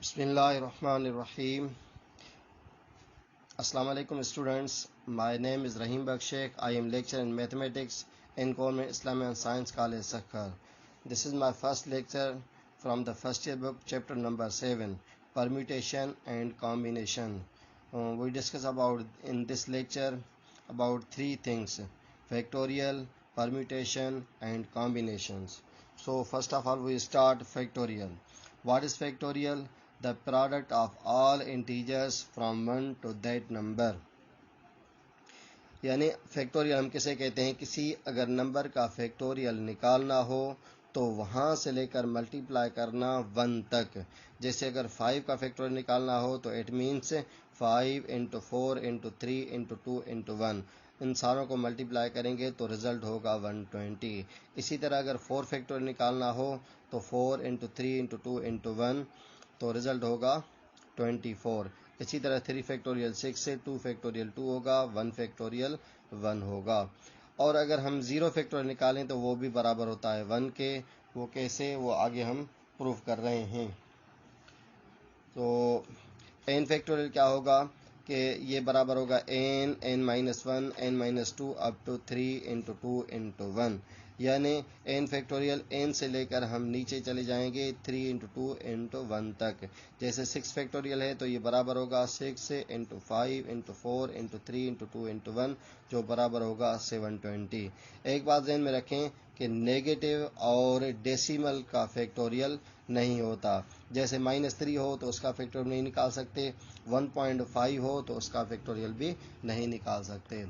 Bismillahirrahmanirrahim. Assalamu alaikum students. My name is Rahim Bakshek. I am lecturer in mathematics in Government Islamic and Science College, Sakkar. This is my first lecture from the first year book, chapter number 7, permutation and combination. We discuss about in this lecture about three things: factorial, permutation and combinations. So first of all we start factorial. What is factorial? The product of all integers from 1 to that number. यानी factorial हम किसे कहते हैं? किसी अगर number का factorial निकालना हो तो वहाँ से लेकर मल्टीप्लाई करना 1 तक. जैसे अगर 5 का फैक्टोरियल निकालना हो तो it means 5 into 4 into 3 into 2 into 1. इन सारों को मल्टीप्लाई करेंगे तो रिजल्ट होगा 120. इसी तरह अगर 4 फैक्टोरियल निकालना हो तो 4 इंटू 3 इंटू 2 इंटू 1 तो रिजल्ट होगा 24. इसी तरह 3 फैक्टोरियल 6 से 2 फैक्टोरियल 2 होगा, 1 फैक्टोरियल 1 होगा. और अगर हम 0 फैक्टोरियल निकालें तो वो भी बराबर होता है 1 के. वो कैसे, वो आगे हम प्रूफ कर रहे हैं. तो n फैक्टोरियल क्या होगा कि ये बराबर होगा n minus 1 n minus 2 up to 3 into 2 into 1. यानी n फैक्टोरियल n से लेकर हम नीचे चले जाएंगे 3 इंटू 2 इंटू 1 तक. जैसे 6 फैक्टोरियल है तो ये बराबर होगा 6 into 5 into 4 into 3 into 2 into 1 जो बराबर होगा 720. एक बात ध्यान में रखें कि नेगेटिव और डेसिमल का फैक्टोरियल नहीं होता. जैसे -3 हो तो उसका फैक्टोरियल नहीं निकाल सकते, 1.5 हो तो उसका फैक्टोरियल भी नहीं निकाल सकते.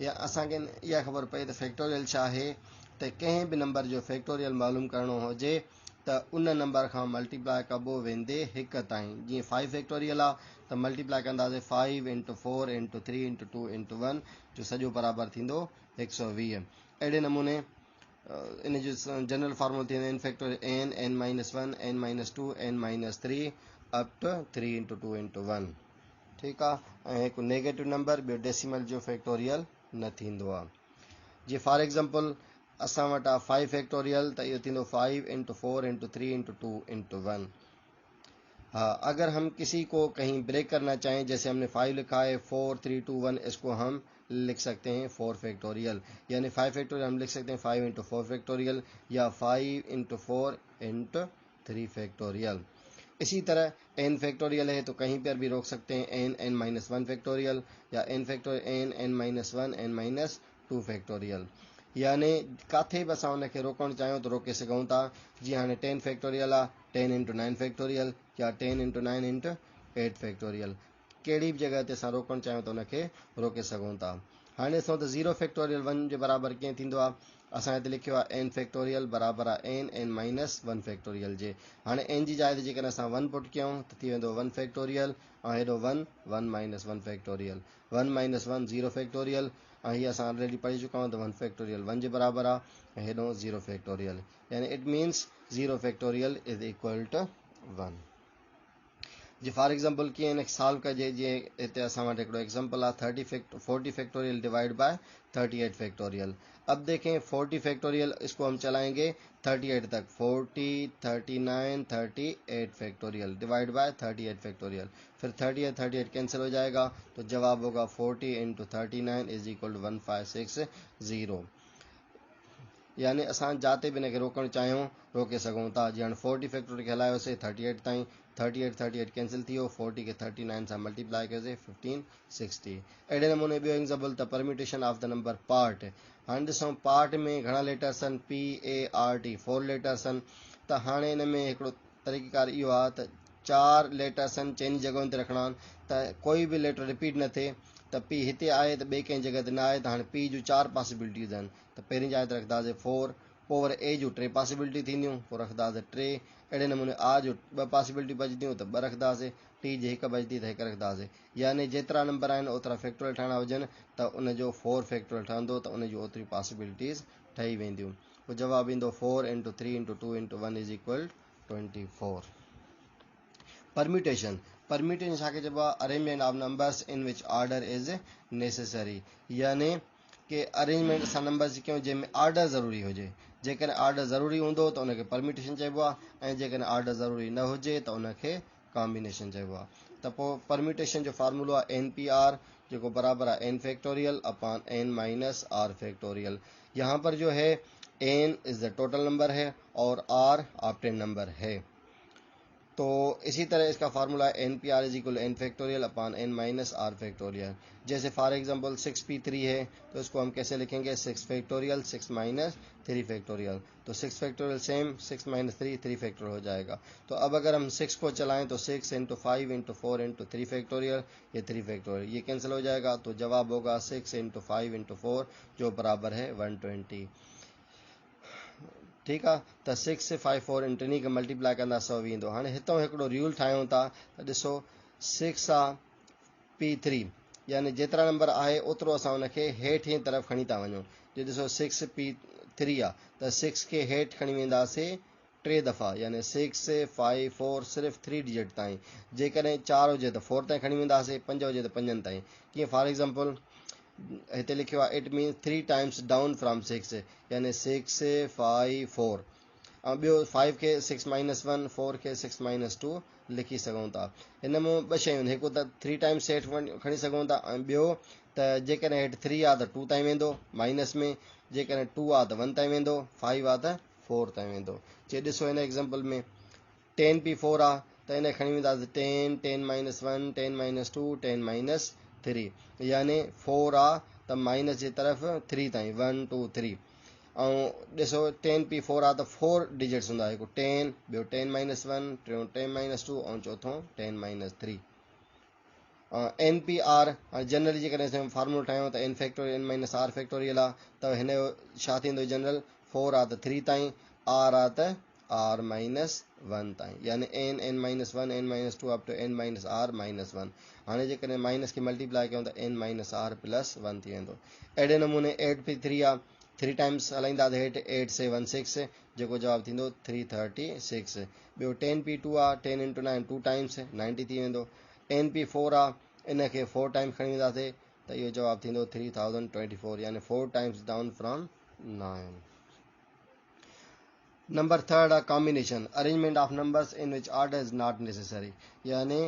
या असांखे इहा ख़बर पए त फैक्टोरियल छा आहे त कंहिं बि नंबर जो फैक्टोरियल मालूम करणो हुजे त उन नंबर खां मल्टीप्लाई कबो वेंदे 1 ताईं. जीअं 5 फैक्टोरियल आहे त मल्टीप्लाई कंदासीं 5 इंटू 4 इंटू 3 इंटू 2 इंटू 1 जो सॼो बराबरि थींदो 120. अहिड़े नमूने इन जो जनरल फार्मूलो थींदो n factorial n minus 1 n minus 2 n minus 3 up to 3 into 2 into 1. ठीकु आहे. ऐं हिकु नेगेटिव नंबर ॿियो डेसिमल जो फैक्टोरियल न थींदो आहे. जीअं फॉर एग्जांपल असां वटि आहे 5 फैक्टोरियल त इहो थींदो 5 इंटू 4 इंटू 3 इंटू 2 इंटू 1. हाँ, अगर हम किसी को कहीं ब्रेक करना चाहें, जैसे हमने 5 लिखा है 4 3 2 1, इसको हम लिख सकते हैं 4 फैक्टोरियल. यानी 5 फैक्टोरियल हम लिख सकते हैं 5 इंटू 4 फैक्टोरियल या 5 इंटू 4 इंटू 3 फैक्टोरियल. इसी तरह n फैक्टोरियल है तो कहीं पर भी रोक सकते हैं n माइनस 1 फैक्टोरियल या n factorial n minus 1 n minus 2 factorial. यानी किथे बि असां हुनखे रोकणु चाहियूं त रोके सघूं था. जीअं हाणे 10 फैक्टोरियल आहे 10 इंटू 9 फैक्टोरियल या 10 इंटू 9 इंटू 8 फैक्टोरियल. कहिड़ी बि जॻह ते असां रोकणु चाहियूं त हुनखे रोके सघूं था. हाणे ॾिसूं त 0 फैक्टोरियल 1 जे बराबरि कीअं थींदो आहे. असां हिते लिखियो आहे n फैक्टोरियल बराबरि आहे n माइनस 1 फैक्टोरियल जे. हाणे n जी जाइ ते जेकॾहिं असां 1 पुट कयूं त थी वेंदो 1 फैक्टोरियल ऐं हेॾो 1 माइनस 1 फैक्टोरियल. 1 माइनस 1 0 फैक्टोरियल ऐं हीअ असां ऑलरेडी पढ़ी चुका आहियूं त 1 फैक्टोरियल 1 जे बराबरि आहे ऐं हेॾो 0 फैक्टोरियल. यानी it means 0 factorial is equal to 1. जी फॉर एग्जांपल कीअं हिन सॉल्व कजे. जीअं हिते असां वटि हिकिड़ो एग्जांपल आहे 40 फैक्टोरियल डिवाइड बाय 38 फैक्टोरियल. अब देखें 40 फैक्टोरियल इसको हम चलाएंगे 38 तक. 40 39 38 फैक्टोरियल डिवाइड बाय 38 फैक्टोरियल. फिर 38 कैंसिल हो जाएगा तो जवाब होगा 40 इंटू 39 इज इक्वल टू 1560. यानी असां जाते बि हिनखे रोकणु चाहियूं रोके सघूं था. जीअं हाणे 40 फैक्टोरियल खे हलायोसीं 38 ताईं, 38 कैंसिल थी वियो, 40 खे 39 सां मल्टीप्लाई कयोसीं 1560. अहिड़े नमूने ॿियो एग्जांपल त permutation of the number part. हाणे ॾिसूं पार्ट में घणा लेटर्स आहिनि PART 4 लेटर्स आहिनि. त हाणे हिन में हिकिड़ो तरीक़ेकार इहो आहे त 4 लेटर्स आहिनि, चइनि जॻहियुनि ते रखणा आहिनि त कोई बि लेटर रिपीट न थिए. त P हिते आहे त ॿिए कंहिं जॻह ते न आहे त हाणे P जूं 4 पॉसिबिलिटीज़ आहिनि. त पहिरीं जाइ ते रखंदासीं 4, पोइ वरी A जूं 3 पॉसिबिलिटी थींदियूं, पोइ रखंदासीं 3. अहिड़े नमूने R जूं 2 पॉसिबिलिटी बचंदियूं त 2 रखंदासीं, T जी 1 बचंदी त 1 रखंदासीं. यानी जेतिरा नंबर आहिनि ओतिरा फैक्टोरियल ठाहिणा हुजनि त उनजो 4 फैक्टोरियल ठहंदो त उन जूं ओतिरियूं पॉसिबिलिटीज़ ठही वेंदियूं. पोइ जवाबु ईंदो 4 into 3 into 2 into 1 is equal 24. Permutation छा खे चइबो आहे? Arrangement of numbers in which order is necessary. यानी कि अरेंजमेंट असां नंबर्स जी कयूं जंहिंमें ऑर्डर ज़रूरी हुजे. जेकॾहिं ऑर्डर ज़रूरी हूंदो त उनखे परम्यूटेशन चइबो आहे ऐं जेकॾहिं ऑर्डर ज़रूरी न हुजे त उनखे कॉम्बिनेशन चइबो आहे। त पोइ परम्यूटेशन जो फार्मूलो आहे एन पी आर जो बराबर है n factorial upon n minus r factorial. यहाँ पर जो है n is the total number है और आर ऑक्टेन नंबर है। तो इसी तरह इसका फार्मूला है n p r is equal n factorial upon n minus r factorial. जैसे फॉर एग्जांपल 6p3 है तो इसको हम कैसे लिखेंगे 6 फैक्टोरियल 6 माइनस 3 फैक्टोरियल। तो 6 फैक्टोरियल सेम 6 माइनस 3 फैक्टोरियल हो जाएगा। तो अब अगर हम 6 को चलाएं तो 6 इंटू 5 इंटू 4 इंटू 3 फैक्टोरियल, ये 3 फैक्टोरियल ये कैंसिल हो जाएगा। तो जवाब होगा 6 इंटू 5 इंटू 4 जो बराबर है 120। ठीक है। तो 6 से 5 4 टिनी के मल्टीप्लाई कंदा 100 वींदो। हाणे हितों हिकिड़ो रूल ठाहियूं था त ॾिसो 6 आहे p3 यानी जेतिरा नंबर आहे ओतिरो असां हुनखे हेठि तरफ़ खणी था वञूं। जे ॾिसो 6p3 आहे त 6 खे हेठि खणी वेंदासीं 3 दफ़ा यानी 6 5 4 सिर्फ़ु 3 डिजिट ताईं। जेकॾहिं 4 हुजे त 4 ताईं खणी वेंदासीं, 5 हुजे त 5 ताईं। कीअं फॉर एग्जांपल हिते लिखियो आहे it means 3 times down from 6 यानी 6 5 4 ऐं ॿियो 5 खे 6 माइनस 1 4 खे 6 माइनस 2 लिखी सघूं था। हिन में ॿ शयूं आहिनि, हिकु त 3 टाइम्स हेठि खणी सघूं था ऐं ॿियो त जेकॾहिं हेठि 3 आहे त 2 ताईं वेंदो माइनस में, जेकॾहिं 2 आहे त 1 ताईं वेंदो, 5 आहे त 4 ताईं वेंदो। जे ॾिसो हिन एग्ज़ाम्पल में 10p4 आहे त हिन खणी वेंदासीं 10 10 माइनस 1 10 माइनस 2 10 माइनस 3 यानी 4 आहे त माइनस जे तरफ़ 3 ताईं 1 2 3। ऐं ॾिसो 10p4 आहे त 4 डिजिट्स हूंदा, हिकु 10 ॿियो 10 माइनस 1 टियों 10 माइनस 2 ऐं चौथों 10 minus 3। N p r generally जेकॾहिं फार्मूलो ठाहियूं त n factorial n minus r factorial आहे त हिन जो छा थींदो जनरल 4 आहे त 3 ताईं, आर आहे त आर माइनस 1 ताईं यानी n n minus 1 n minus 2 up to n minus r minus 1। हाणे जेकॾहिं माइनस खे मल्टीप्लाई कयूं त एन माइनस आर प्लस 1 थी वेंदो। अहिड़े नमूने 8p3 आहे 3 टाइम्स हलाईंदासीं हेठि 8 7 6 जेको जवाबु थींदो 336। ॿियो 10p2 आहे 10 इंटू 9 2 टाइम्स 90 थी वेंदो। np4 आहे इन खे 4 टाइम्स खणी वेंदासीं त इहो जवाबु थींदो 3024 यानी 4 टाइम्स डाउन फ्रॉम 9। नंबर 3 आहे combination arrangement of numbers in which order is not necessary यानी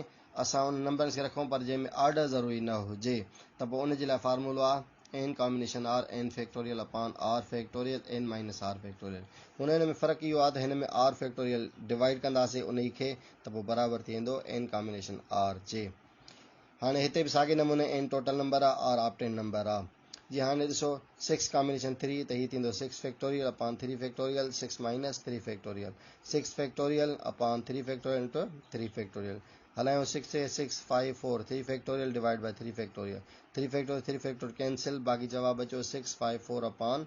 असां उन नंबर्स खे रखूं पर जंहिंमें ऑर्डर ज़रूरी न हुजे त पोइ उनजे लाइ फार्मूलो आहे n combination r n factorial upon r factorial n minus r factorial. हिन में फ़र्क़ु इहो आहे त हिन में आर फैक्टोरियल डिवाइड कंदासीं उन खे त पोइ बराबरि थी वेंदो एन कॉम्बिनेशन आर जे। हाणे हिते बि साॻे नमूने एन टोटल नंबर आहे आर ऑक्टेन नंबर आहे। जीअं हाणे ॾिसो 6 कॉम्बिनेशन 3 त हीअ थींदो 6 factorial upon 3 factorial 6 minus 3 factorial 6 factorial upon 3 factorial into 3 factorial. हलायूं 6 से 6 5 4 3 factorial divide by 3 factorial 3 factorial cancel बाक़ी जवाब अचो 6 5 4 अपॉन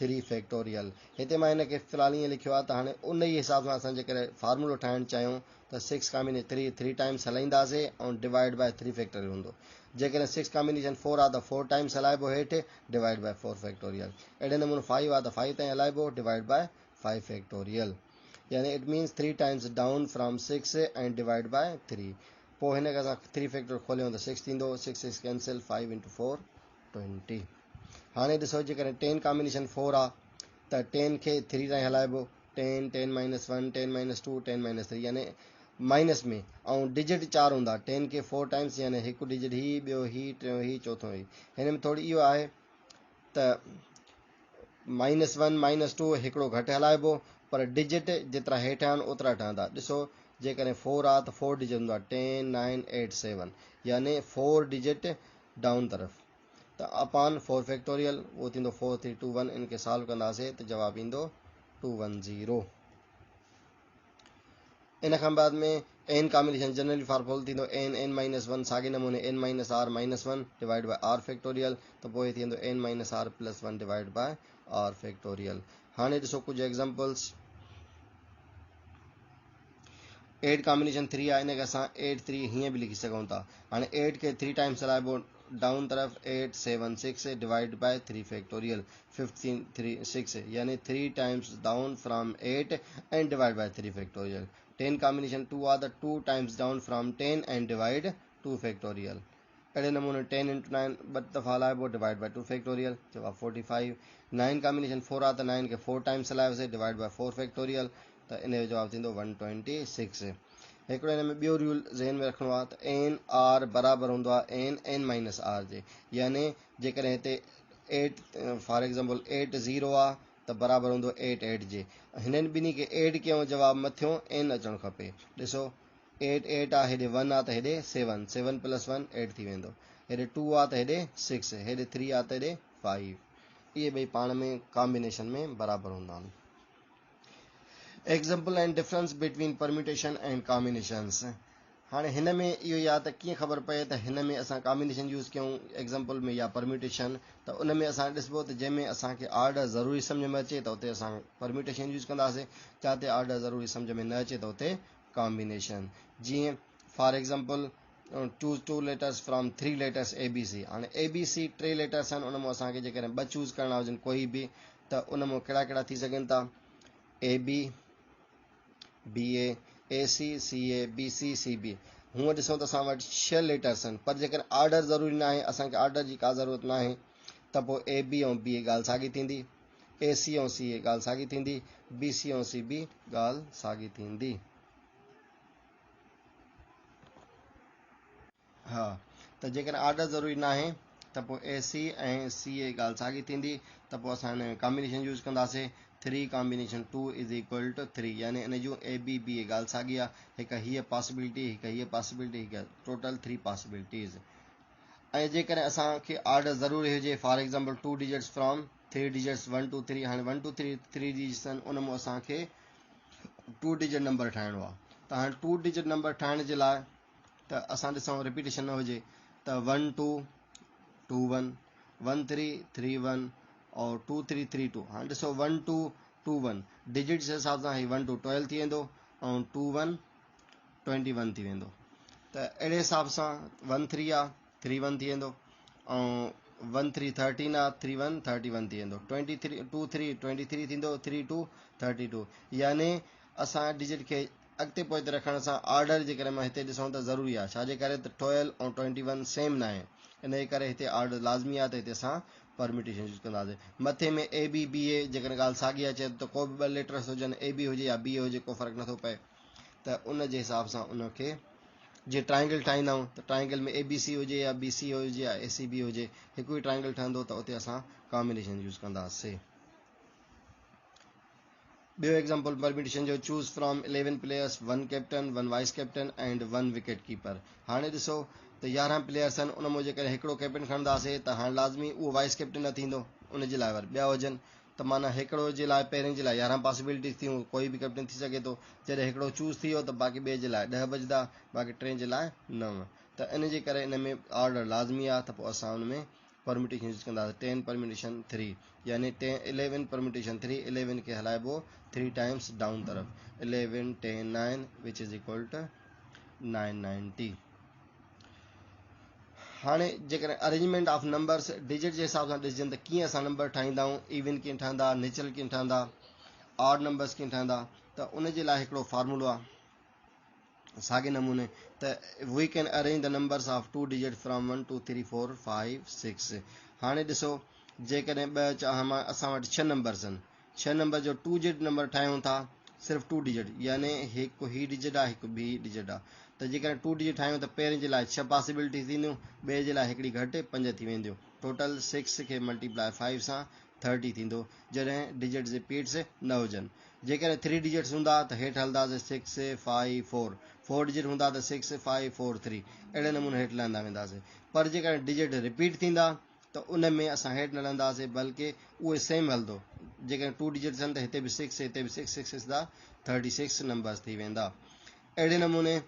3 फैक्टोरियल। हिते मां हिनखे फ़िलहाल ईअं लिखियो आहे त हाणे उन ई हिसाब सां असां जेकॾहिं फार्मूलो ठाहिणु चाहियूं त 6 कॉम्बिनेशन 3 टाइम्स हलाईंदासीं ऐं डिवाइड बाय 3 फैक्टोरियल हूंदो। जेकॾहिं 6 कॉम्बिनेशन 4 आहे त 4 टाइम्स हलाइबो हेठि डिवाइड बाय 4 फैक्टोरियल। अहिड़े नमूने 5 आहे त 5 ताईं हलाइबो डिवाइड बाय 5 फैक्टोरियल यानी it means 3 times down from 6 and divide by 3। पोइ हिन खे असां 3 फैक्टोरियल खोलियूं त 6 थींदो 6 6 कैंसिल 5 इंटू 4 20। हाणे ॾिसो जेकॾहिं 10 कॉम्बिनेशन 4 आहे त 10 खे 3 ताईं हलाइबो 10 10 माइनस 1 10 माइनस 2 10 माइनस 3 यानी माइनस में ऐं डिजिट 4 हूंदा 10 खे 4 टाइम्स यानी हिकु डिजिट ही ॿियो ही टियों ही चौथों ही। हिन में थोरी इहो आहे त माइनस 1 माइनस 2 हिकिड़ो घटि हलाइबो पर डिजिट जेतिरा हेठि आहिनि ओतिरा ठहंदा। ॾिसो जेकॾहिं 4 आहे त 4 डिजिट हूंदो आहे 10 9 8 7 यानी 4 डिजिट डाउन तरफ़ त अपॉन 4 फैक्टोरियल उहो थींदो 4 3 2 1। इनखे सॉल्व कंदासीं त जवाबु ईंदो 210। इन खां बाद में एन कॉम्बिनेशन जनरली फार्मूलो थींदो एन एन माइनस 1 साॻे नमूने n minus r minus 1 divide by r factorial त पोइ थींदो n minus r plus 1 divide by r factorial. हाणे ॾिसो कुझु एग्जांपल्स 8 कॉम्बिनेशन 3 आहे इनखे असां 8 3 हीअं बि लिखी सघूं था। हाणे 8 खे 3 टाइम्स हलाइबो डाउन तरफ़ 8 7 6 डिवाइड बाय 3 फैक्टोरियल 15 3 6 यानी 3 times down from 8 and divide by 3 factorial. 10 combination 2 आहे त 2 times down from 10 and divide 2 factorial. अहिड़े नमूने 10 इंटू 9 ॿ दफ़ा हलाइबो डिवाइड बाय 2 फैक्टोरियल जवाब 45। 9 कॉम्बिनेशन 4 आहे त 9 खे 4 टाइम्स हलायोसीं डिवाइड बाय 4 फैक्टोरियल त इन जो जवाबु थींदो 126। हिकिड़ो हिन में ॿियो रूल ज़हन में रखिणो आहे त एन आर बराबरि हूंदो आहे एन माइनस आर जे, यानी जेकॾहिं हिते 8 फॉर एग्ज़ाम्पल 8 0 आहे त बराबरि हूंदो 8 जे। हिननि ॿिन्ही खे एड कयूं, जवाबु मथियों एन अचणु खपे। ॾिसो 8 आहे, हेॾे 1 आहे त हेॾे 7 प्लस 1 8 थी वेंदो, हेॾे 2 आहे त हेॾे 6, हेॾे 3 आहे त हेॾे 5। इहे ॿई पाण में कॉम्बिनेशन में बराबरि हूंदा आहिनि। Example and difference between permutation and combinations. हाणे हिन में इहो या त कीअं ख़बर पए त हिन में असां कॉम्बिनेशन यूज़ कयूं एग्ज़ाम्पल में या परम्यूटेशन, त उन में असां ॾिसबो त जंहिंमें असांखे ऑर्डर ज़रूरी सम्झ में अचे त उते असां परम्यूटेशन यूज़ कंदासीं, जिते ऑर्डर ज़रूरी सम्झ में न अचे त उते कॉम्बिनेशन। जीअं for example choose 2 letters from 3 letters ABC। हाणे ABC 3 लेटर्स आहिनि, उन मां असांखे जेकॾहिं 2 चूज़ करणा हुजनि कोई बि, त उन मां कहिड़ा कहिड़ा थी सघनि था, AB BA AC CA BC CB। हूअं ॾिसूं त असां वटि 6 लेटर्स आहिनि, पर जेकॾहिं ऑर्डर ज़रूरी न आहे, असांखे ऑर्डर जी का ज़रूरत न आहे, त पोइ AB ऐं BA ॻाल्हि साॻी थींदी, AC ऐं CA ॻाल्हि साॻी थींदी, BC ऐं CB ॻाल्हि साॻी थींदी। हा, त जेकॾहिं ऑर्डर ज़रूरी न आहे त पोइ AC ऐं CA ॻाल्हि साॻी थींदी, त पोइ असां हिन कॉम्बिनेशन यूज़ कंदासीं 3 कॉम्बिनेशन 2 = 3, यानी इन जूं AB BA ॻाल्हि साॻी आहे, हिकु हीअ पॉसिबिलिटी, हिकु हीअ पॉसिबिलिटी, हिकु टोटल 3 पॉसिबिलिटीज़। ऐं जेकॾहिं असांखे ऑर्डर ज़रूरी हुजे for example 2 digits from 3 digits 1 2 3, हाणे 1 2 3 डिजिट्स आहिनि, उन मां असांखे 2 डिजिट नंबर ठाहिणो आहे। त हाणे 2 डिजिट नंबर ठाहिण जे लाइ त असां ॾिसूं रिपीटेशन न हुजे त 1 2 2 1 1 3 3 1 और 2 3 3 2। हाणे ॾिसो 1 2 2 1 डिजिट्स जे हिसाब सां 1 2 12 थी वेंदो ऐं 2 1 21 थी वेंदो। त अहिड़े हिसाब सां 1 3 आहे 3 1 थी वेंदो ऐं 1 3 13 आहे 3 1 31 थी वेंदो, 23 2 3 23 थींदो, 3 2 32। यानी असां डिजिट खे अॻिते पोइते रखण सां ऑर्डर जे करे मां हिते ॾिसूं त ज़रूरी आहे, छाजे करे त 12 ऐं 21 सेम न आहे, इन जे करे हिते ऑर्डर लाज़मी आहे, त हिते असां परम्यूटेशन यूज़ कंदासीं। मथे में AB BA जेकॾहिं ॻाल्हि साॻी अचे त को बि 2 लेटर्स हुजनि, AB हुजे या BA हुजे, को फ़र्क़ु नथो पए, त उन जे हिसाब सां उनखे जीअं ट्राइंगल ठाहींदा आहियूं त ट्राइंगल में ABC हुजे या BC हुजे या ACB हुजे, हिकु ई ट्राइंगल ठहंदो, त उते असां कॉम्बिनेशन यूज़ कंदासीं। ॿियो एग्ज़ाम्पल परम्यूटेशन जो, choose from 11 players 1 captain 1 wise captain and 1 wicket keeper. हाणे ॾिसो त 11 प्लेयर्स आहिनि, उन मां जेकॾहिं हिकिड़ो कैप्टन खणंदासीं त हाणे लाज़मी उहो वाइस कैप्टन न थींदो, उन जे लाइ वरी ॿिया हुजनि, त माना हिकिड़ो जे लाइ पहिरें जे लाइ 11 पॉसिबिलिटीज़ थियूं, कोई बि कैप्टन थी सघे थो। जॾहिं हिकिड़ो चूज़ थी वियो त बाक़ी ॿिए जे लाइ 10 बचंदा, बाक़ी 3 जे लाइ 9। त इन जे करे इन में ऑर्डर लाज़मी आहे, त पोइ असां उन में परम्यूटेशन यूज़ कंदासीं 10 परम्यूटेशन 3, यानी 11 परम्यूटेशन 3, 11 खे हलाइबो 3 टाइम्स डाउन तरफ, 11 10 9 विच इज़ इक्वल टू 990। हाणे जेकॾहिं अरेंजमेंट ऑफ नंबर्स डिजिट जे हिसाब सां ॾिसजनि त कीअं असां नंबर ठाहींदा आहियूं, इवन कीअं ठहंदा, नेचुरल कीअं ठहंदा, ऑड नंबर्स कीअं ठहंदा, त उन जे लाइ हिकिड़ो फार्मूलो आहे साॻे नमूने, त we can arrange the numbers of 2 digit from 1 2 3 4 5 6। हाणे ॾिसो जेकॾहिं असां वटि 6 नंबर्स आहिनि, 6 नंबर जो 2 डिजिट नंबर ठाहियूं था, सिर्फ़ु 2 डिजिट, यानी हिकु ही डिजिट आहे हिकु ॿी डिजिट आहे, त जेकॾहिं 2 डिजिट ठाहियूं त पहिरें जे लाइ 6 पॉसिबिलिटीज़ थींदियूं, ॿिए जे लाइ हिकिड़ी घटि 5 थी वेंदियूं, टोटल 6 खे मल्टीप्लाई 5 सां 30 थींदो, जॾहिं डिजिट्स रिपीट्स न हुजनि। जेकॾहिं 3 डिजिट्स हूंदा त हेठि हलंदासीं 6 5 4, 4 डिजिट हूंदा त 6 5 4 3, अहिड़े नमूने हेठि लहंदा वेंदासीं। पर जेकॾहिं डिजिट रिपीट थींदा त उन में असां हेठि न लहंदासीं, बल्कि उहे सेम हलंदो, जेकॾहिं 2 डिजिट्स आहिनि त हिते बि 6 हिते बि 6 6 6 36 नंबर्स थी वेंदा। अहिड़े नमूने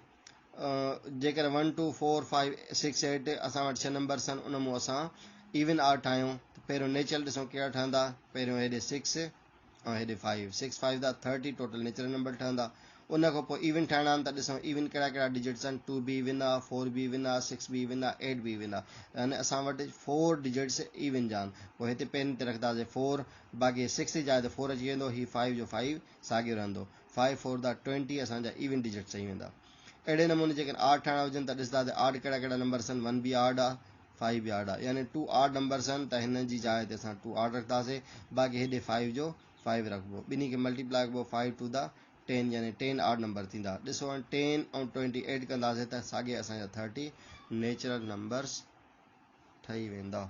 जेकॾहिं 1 2 4 5 6 8 असां वटि 6 नंबर्स आहिनि, उन मां असां इवन ऑड ठाहियूं त पहिरियों नेचुरल ॾिसूं कहिड़ा ठहंदा, पहिरियों हेॾे 6 ऐं हेॾे 5, 6 5 30 टोटल नेचुरल नंबर ठहंदा। उन खां पोइ इवन ठाहिणा आहिनि त ॾिसूं इवन कहिड़ा कहिड़ा डिजिट्स आहिनि, 2 बि इवन आहे, 4 बि इवन आहे, 6 बि इवन आहे, 8 बि इवन आहे, यानी असां वटि 4 डिजिट्स इवन जा आहिनि। पोइ हिते पेन ते रखंदासीं 4, बाक़ी 6 जी जाइ ते 4 अची वेंदो, ही 5 जो 5 साॻियो रहंदो, 5 4 20 असांजा इवन डिजिट्स ठही वेंदा। अहिड़े नमूने जेकॾहिं ऑड ठाहिणा हुजनि त ॾिसंदा त ऑड कहिड़ा कहिड़ा नंबर्स आहिनि, 1 बि ऑड आहे 5 बि ऑड आहे, यानी 2 ऑड नंबर्स आहिनि, त हिन जी जाइ ते असां 2 ऑड रखंदासीं, बाक़ी हेॾे 5 जो 5 रखिबो, ॿिन्ही खे मल्टीप्लाई कबो 5 2 10 यानी 10 आड नंबर थींदा। ॾिसो 10 ऐं 28 कंदासीं त साॻे असांजा 30 नेचुरल नंबर्स ठही वेंदा।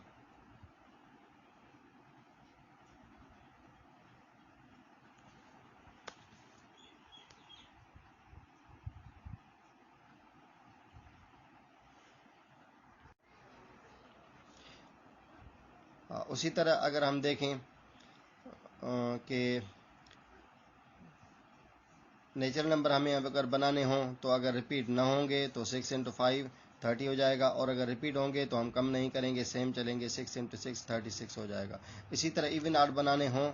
उसी तरह अगर हम देखें कि नेचुरल नंबर हमें अगर बनाने हों तो अगर रिपीट ना होंगे तो 6 इंटू 5 30 हो जाएगा, और अगर रिपीट होंगे तो हम कम नहीं करेंगे, सेम चलेंगे, 6 इंटू 6 36 हो जाएगा। इसी तरह इवन आर्ट बनाने हों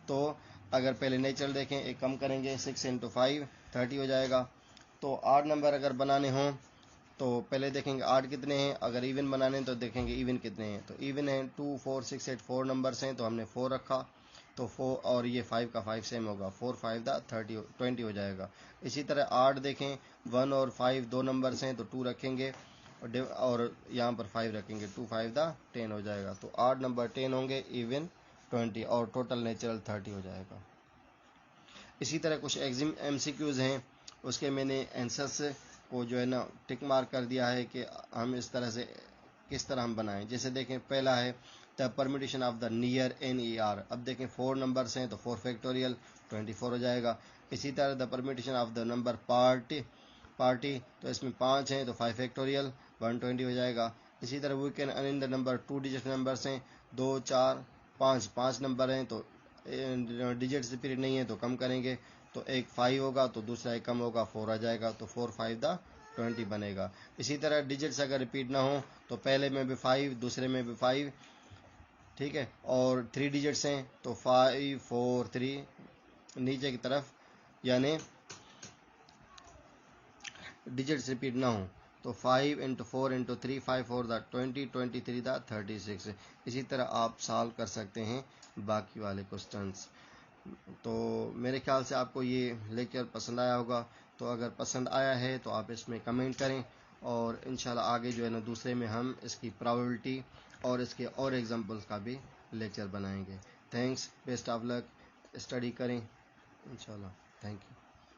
तो अगर पहले नेचुरल देखें, एक कम करेंगे, 6 इंटू 5 30 हो जाएगा। तो आर्ट नंबर अगर बनाने हों तो पहले देखेंगे आर्ट कितने हैं, अगर इवन बनाने हैं तो देखेंगे इवन कितने हैं। तो इवन है 2 4 6 8 4 नंबर्स हैं तो हमने 4 रखा, तो 4 और ये 5 का 5 सेम होगा, 4 5 दा 20 हो जाएगा। इसी तरह 8 देखें, 1 और 5 दो नंबर्स हैं तो 2 रखेंगे और यहाँ पर 5 रखेंगे, 2 5 दा 10 हो जाएगा। तो 8 नंबर 10 होंगे, इवन 20 और टोटल नेचुरल 30 हो जाएगा। इसी तरह कुछ MCQs हैं, उसके मैंने आंसर्स को जो है ना टिक मार्क कर दिया है कि हम इस तरह से किस तरह हम बनाएं। जैसे देखें पहला है the permutation of the near NER। अब देखें 4 नंबर्स हैं तो 4 फैक्टोरियल 24 हो जाएगा। इसी तरह the permutation of the number party तो इसमें 5 हैं तो 5 फैक्टोरियल 120 हो जाएगा। इसी तरह V can on in the number 2 digit numbers हैं, 2 4 5 नंबर हैं तो डिजिट्स रिपीट नहीं है तो कम करेंगे, तो एक 5 होगा तो दूसरा एक कम होगा, 4 आ जाएगा, तो 4 5 दा 20 बनेगा। इसी तरह डिजिट्स अगर रिपीट ना हो तो पहले में भी 5 दूसरे में भी 5, ठीक है, और 3 डिजिट्स हैं तो 5 4 3 नीचे की तरफ, यानी डिजिट्स रिपीट ना हो तो 5 इंटू 4 इंटू 3 5 4 दा 20 23 दा 36। इसी तरह आप सॉल्व कर सकते हैं बाकी वाले क्वेश्चंस। तो मेरे ख्याल से आपको ये लेक्चर पसंद आया होगा, तो अगर पसंद आया है तो आप इसमें कमेंट करें, और इंशाल्लाह आगे जो है ना दूसरे में हम इसकी प्रोबेबिलिटी और इसके और एग्जांपल्स का भी लेक्चर बनाएंगे। Thanks, best of luck, study करें इंशाल्लाह। Thank U.